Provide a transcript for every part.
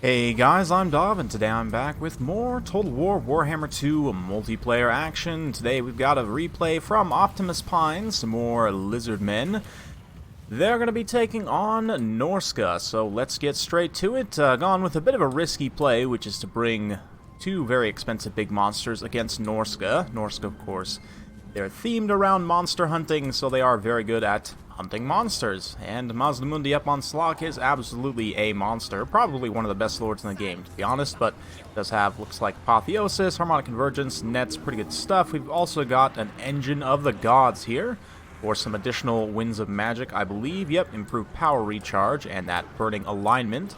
Hey guys, I'm Dov, and today I'm back with more Total War Warhammer 2 multiplayer action. Today we've got a replay from Optimus Pine, some more Lizardmen. They're going to be taking on Norsca, so let's get straight to it. Gone with a bit of a risky play, which is to bring two very expensive big monsters against Norsca. Norsca, of course, they're themed around monster hunting, so they are very good at hunting monsters. And Mazdamundi up on Slok is absolutely a monster. Probably one of the best lords in the game, to be honest, but does have, looks like, Apotheosis, Harmonic Convergence, Nets, pretty good stuff. We've also got an Engine of the Gods here, or some additional Winds of Magic, I believe. Yep, improved power recharge and that burning alignment.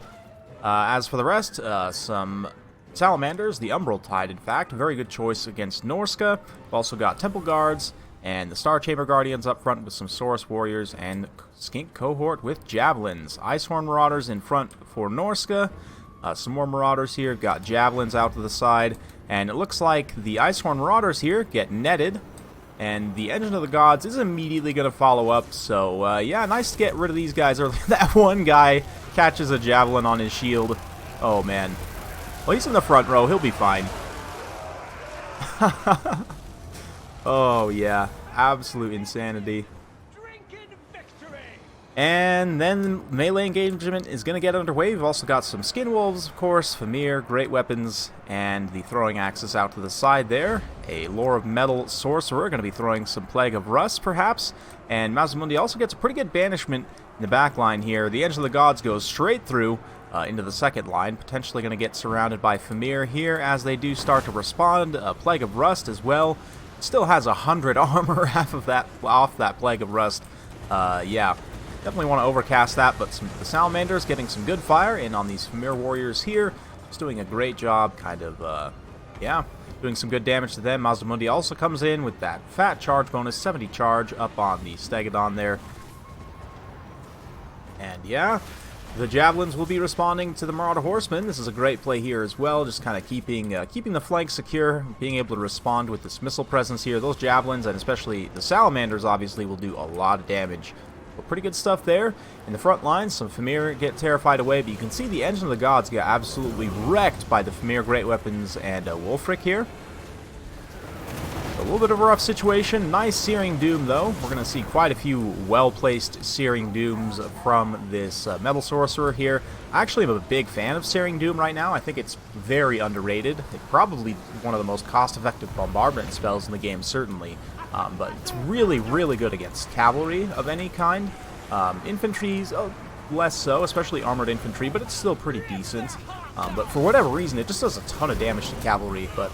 As for the rest, some Salamanders, the Umbral Tide, in fact, very good choice against Norsca. We've also got Temple Guards and the Star Chamber Guardians up front with some Saurus Warriors and Skink Cohort with Javelins. Icehorn Marauders in front for Norsca. Some more Marauders here. We've got Javelins out to the side, and it looks like the Icehorn Marauders here get netted, and the Engine of the Gods is immediately going to follow up. So, yeah, nice to get rid of these guys early. That one guy catches a Javelin on his shield. Oh, man. Well, he's in the front row. He'll be fine. Oh, yeah. Absolute insanity. And then melee engagement is going to get underway. We've also got some Skin Wolves, of course, Famir, great weapons, and the throwing axis out to the side there. A Lore of Metal Sorcerer, going to be throwing some Plague of Rust, perhaps. And Mazdamundi also gets a pretty good banishment in the back line here. The Edge of the Gods goes straight through into the second line, potentially going to get surrounded by Famir here as they do start to respond. Plague of Rust as well. Still has 100 armor, half of that off that Plague of Rust. Yeah, definitely want to overcast that, but the Salamanders getting some good fire in on these Famir Warriors here. Just doing a great job, kind of, yeah, doing some good damage to them. Mazdamundi also comes in with that fat charge bonus, 70 charge up on the Stegodon there. And yeah, the Javelins will be responding to the Marauder Horsemen. This is a great play here as well, just kind of keeping the flanks secure, being able to respond with this missile presence here. Those Javelins, and especially the Salamanders, obviously, will do a lot of damage. But pretty good stuff there. In the front lines, some Famir get terrified away, but you can see the Engine of the Gods get absolutely wrecked by the Famir Great Weapons and Wolfric here. A little bit of a rough situation. Nice Searing Doom, though. We're going to see quite a few well-placed Searing Dooms from this Metal Sorcerer here. I actually am a big fan of Searing Doom right now. I think it's very underrated. It's probably one of the most cost-effective bombardment spells in the game, certainly. But it's really, really good against cavalry of any kind. Infantry's less so, especially armored infantry, but it's still pretty decent. But for whatever reason, it just does a ton of damage to cavalry. But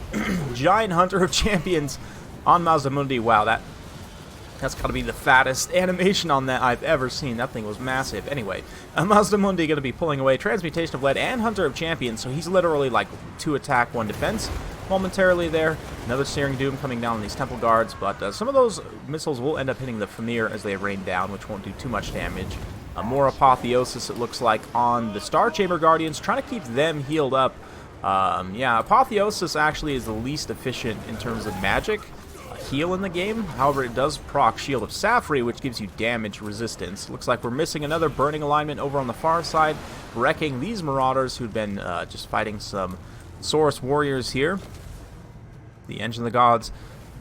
Giant Hunter of Champions on Mazdamundi, wow, that's got to be the fattest animation on that I've ever seen. That thing was massive. Anyway, Mazdamundi going to be pulling away Transmutation of Lead and Hunter of Champions, so he's literally like 2 attack, 1 defense momentarily there. Another Searing Doom coming down on these Temple Guards, but some of those missiles will end up hitting the Famir as they rain down, which won't do too much damage. More Apotheosis, it looks like, on the Star Chamber Guardians, trying to keep them healed up. Yeah, Apotheosis actually is the least efficient in terms of magic heal in the game. However, it does proc Shield of Safri, which gives you damage resistance. Looks like we're missing another burning alignment over on the far side, wrecking these Marauders who'd been just fighting some Saurus Warriors here. The Engine of the Gods,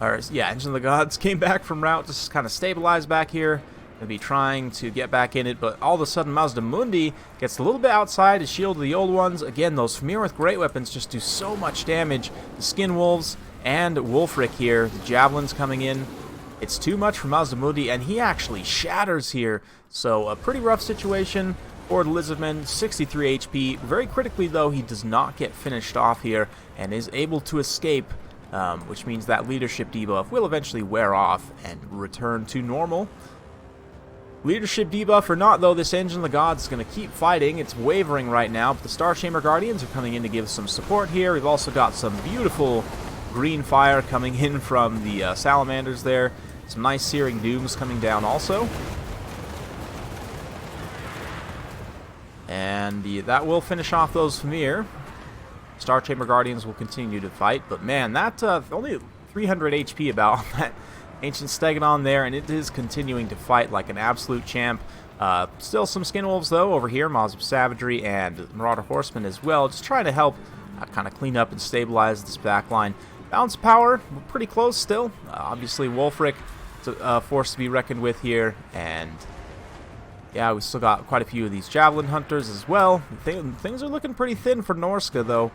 Engine of the Gods came back from route, just kind of stabilized back here. Going to be trying to get back in it, but all of a sudden Mazdamundi gets a little bit outside his shield of the old ones. Again, those Famir with great weapons just do so much damage. The Skin Wolves and Wolfric here, the Javelins coming in. It's too much for Mazdamundi, and he actually shatters here. So a pretty rough situation for the Lizardmen, 63 HP. Very critically, though, he does not get finished off here and is able to escape, which means that leadership debuff will eventually wear off and return to normal. Leadership debuff or not, though, this Engine of the Gods is going to keep fighting. It's wavering right now, but the Star Chamber Guardians are coming in to give some support here. We've also got some beautiful green fire coming in from the Salamanders there. Some nice Searing Dooms coming down also. And that will finish off those Famir. Star Chamber Guardians will continue to fight, but man, that only 300 HP about on that Ancient Stegodon there, and it is continuing to fight like an absolute champ. Still some Skin Wolves, though, over here. Maws of Savagery and Marauder Horsemen as well. Just trying to help kind of clean up and stabilize this backline. Balance of power, we're pretty close still. Obviously, Wulfric is a force to be reckoned with here. And yeah, we still got quite a few of these Javelin Hunters as well. Things are looking pretty thin for Norsca, though.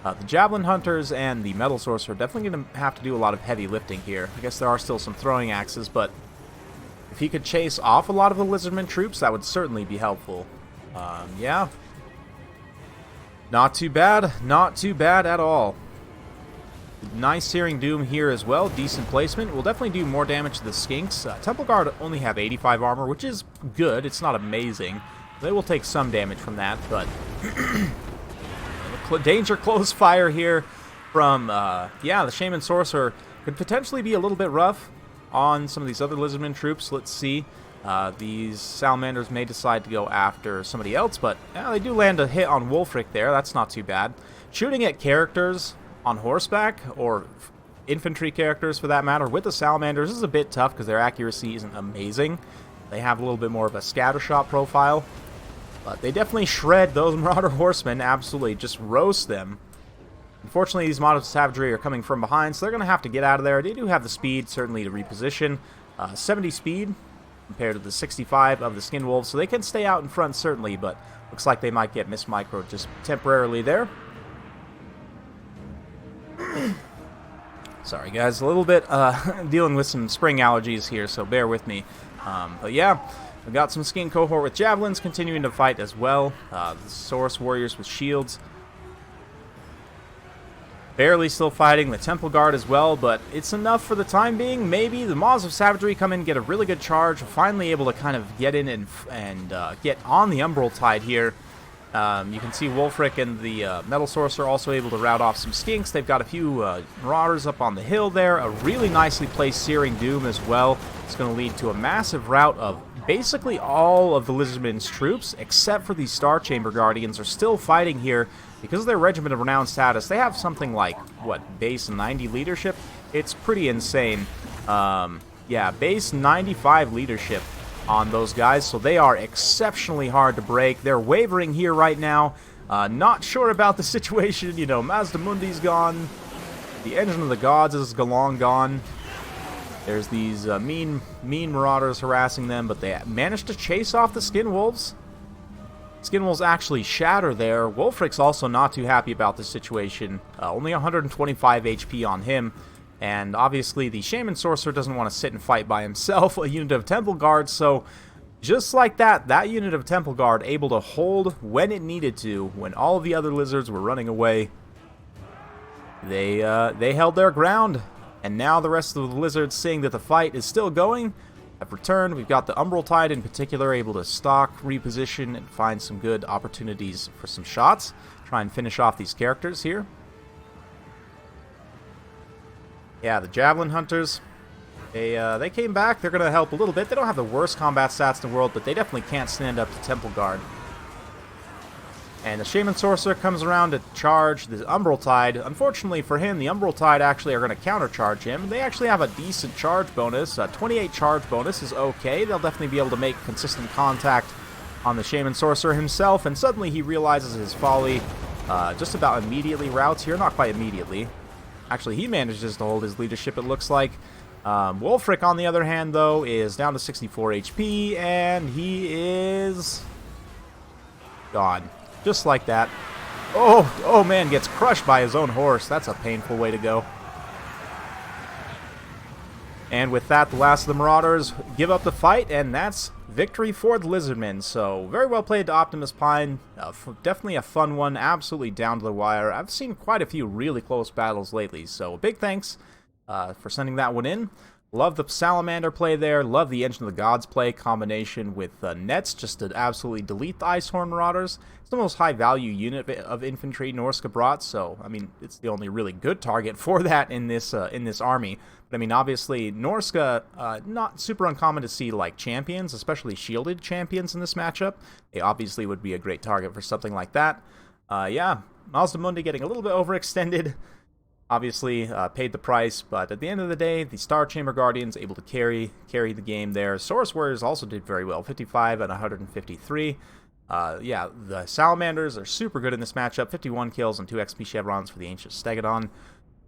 The Javelin Hunters and the Metal Sorcerer are definitely going to have to do a lot of heavy lifting here. I guess there are still some throwing axes, but if he could chase off a lot of the Lizardmen troops, that would certainly be helpful. Yeah. Not too bad. Not too bad at all. Nice Searing Doom here as well. Decent placement. Will definitely do more damage to the Skinks. Temple Guard only have 85 armor, which is good. It's not amazing. They will take some damage from that, but danger close fire here from, yeah, the Shaman Sorcerer could potentially be a little bit rough on some of these other Lizardmen troops. Let's see. These Salamanders may decide to go after somebody else, but yeah, they do land a hit on Wulfric there. That's not too bad. Shooting at characters on horseback, or infantry characters for that matter, with the Salamanders is a bit tough because their accuracy isn't amazing. They have a little bit more of a scattershot profile, but they definitely shred those Marauder Horsemen, absolutely just roast them. Unfortunately, these Maws of Savagery are coming from behind, so they're going to have to get out of there. They do have the speed, certainly, to reposition. 70 speed compared to the 65 of the Skin Wolves, so they can stay out in front, certainly, but looks like they might get mismicroed just temporarily there. Sorry, guys, a little bit dealing with some spring allergies here, so bear with me. But yeah, we've got some Skin Cohort with Javelins continuing to fight as well. The Source Warriors with shields barely still fighting, the Temple Guard as well, but it's enough for the time being. Maybe the Maws of Savagery come in, get a really good charge, finally able to kind of get in and get on the Umbral Tide here. You can see Wulfric and the Metal Sorcerer also able to rout off some Skinks. They've got a few Marauders up on the hill there. A really nicely placed Searing Doom as well. It's going to lead to a massive rout of basically all of the Lizardmen's troops, except for the Star Chamber Guardians, are still fighting here. Because of their Regiment of Renown status, they have something like, what, base 90 leadership? It's pretty insane. Yeah, base 95 leadership on those guys, so they are exceptionally hard to break. They're wavering here right now, not sure about the situation. You know, Mazdamundi's gone, the Engine of the Gods is long gone. There's these mean Marauders harassing them, but they managed to chase off the Skin Wolves. Skin Wolves actually shatter there. Wulfric's also not too happy about this situation. Only 125 HP on him. And obviously the Shaman Sorcerer doesn't want to sit and fight by himself, a unit of Temple Guard, so just like that, that unit of Temple Guard able to hold when it needed to, when all of the other lizards were running away. They held their ground, and now the rest of the lizards, seeing that the fight is still going, have returned. We've got the Umbral Tide in particular able to stock, reposition, and find some good opportunities for some shots. Try and finish off these characters here. Yeah, the Javelin Hunters, they came back. They're going to help a little bit. They don't have the worst combat stats in the world, but they definitely can't stand up to Temple Guard. And the Shaman Sorcerer comes around to charge the Umbral Tide. Unfortunately for him, the Umbral Tide actually are going to countercharge him. They actually have a decent charge bonus. 28 charge bonus is okay. They'll definitely be able to make consistent contact on the Shaman Sorcerer himself, and suddenly he realizes his folly. Just about immediately routes here. Not quite immediately. Actually, he manages to hold his leadership, it looks like. Wulfric, on the other hand, though, is down to 64 HP, and he is gone. Just like that. Oh man, gets crushed by his own horse. That's a painful way to go. And with that, the last of the Marauders give up the fight, and that's victory for the Lizardmen. So, very well played to Optimus Prime. Definitely a fun one, absolutely down to the wire. I've seen quite a few really close battles lately, so big thanks for sending that one in. Love the Salamander play there. Love the Engine of the Gods play combination with Nets, just to absolutely delete the Icehorn Marauders. It's the most high-value unit of infantry Norsca brought, so, I mean, it's the only really good target for that in this army. But, I mean, obviously, Norsca, not super uncommon to see, like, champions, especially shielded champions in this matchup. They obviously would be a great target for something like that. Yeah, Mazdamundi getting a little bit overextended. obviously paid the price, but at the end of the day, the Star Chamber Guardians able to carry the game there. Saurus Warriors also did very well, 55 and 153. Yeah, the Salamanders are super good in this matchup, 51 kills and 2 XP chevrons for the Ancient Stegodon.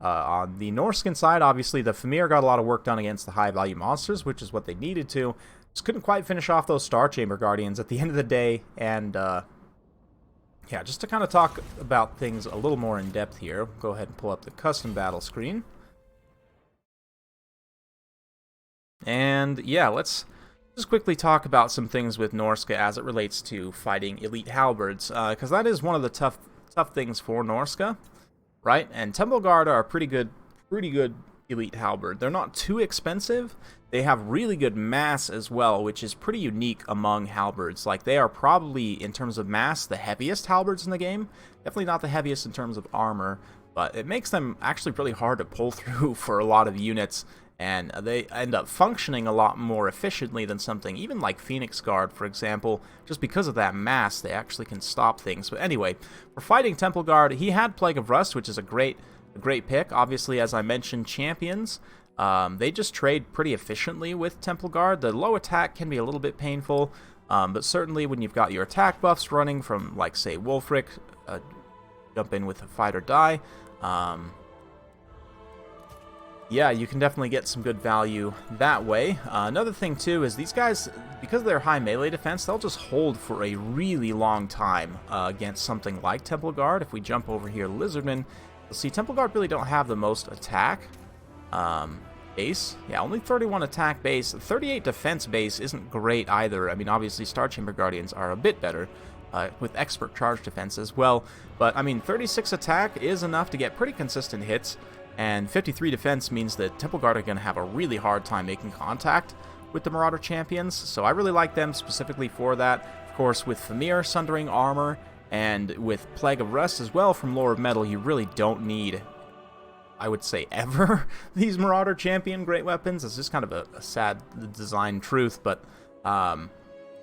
On the Norscan side, obviously, the Famir got a lot of work done against the high-value monsters, which is what they needed to. Just couldn't quite finish off those Star Chamber Guardians at the end of the day, and yeah, just to kind of talk about things a little more in depth here, go ahead and pull up the custom battle screen. And yeah, let's just quickly talk about some things with Norsca as it relates to fighting elite halberds, because that is one of the tough things for Norsca, right? And Temple Guard are pretty good elite halberd. They're not too expensive. They have really good mass as well, which is pretty unique among halberds. Like, they are probably, in terms of mass, the heaviest halberds in the game. Definitely not the heaviest in terms of armor, but it makes them actually really hard to pull through for a lot of units, and they end up functioning a lot more efficiently than something even like Phoenix Guard, for example. Just because of that mass, they actually can stop things. But anyway, for fighting Temple Guard, he had Plague of Rust, which is a great pick. Obviously, as I mentioned, champions, they just trade pretty efficiently with Temple Guard. The low attack can be a little bit painful, but certainly when you've got your attack buffs running from, like, say, Wolfric, jump in with a fight or die, yeah, you can definitely get some good value that way. Another thing, too, is these guys, because of their high melee defense, they'll just hold for a really long time against something like Temple Guard. If we jump over here, Lizardmen, you'll see Temple Guard really don't have the most attack base. Yeah, only 31 attack base. 38 defense base isn't great either. I mean, obviously, Star Chamber Guardians are a bit better with expert charge defense as well. But, I mean, 36 attack is enough to get pretty consistent hits. And 53 defense means that Temple Guard are going to have a really hard time making contact with the Marauder champions, so I really like them specifically for that. Of course, with Famir Sundering Armor, and with Plague of Rust as well from Lore of Metal, you really don't need, I would say, ever, these Marauder champion great weapons. It's just kind of a sad design truth, but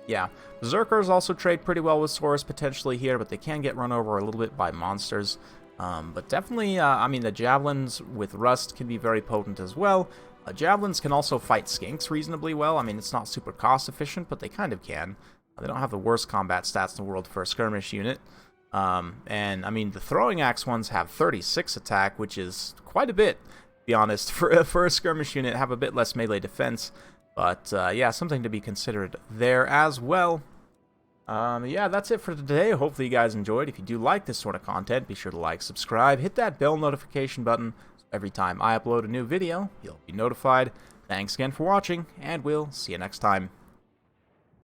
yeah. Berserkers also trade pretty well with Saurus potentially here, but they can get run over a little bit by monsters. But definitely, I mean, the Javelins with Rust can be very potent as well. Javelins can also fight Skinks reasonably well. I mean, it's not super cost efficient, but they kind of can. They don't have the worst combat stats in the world for a skirmish unit. And, I mean, the Throwing Axe ones have 36 attack, which is quite a bit, to be honest. For a skirmish unit, have a bit less melee defense. But, yeah, something to be considered there as well. Yeah, that's it for today. Hopefully you guys enjoyed. If you do like this sort of content, be sure to like, subscribe, hit that bell notification button so every time I upload a new video, you'll be notified. Thanks again for watching, and we'll see you next time.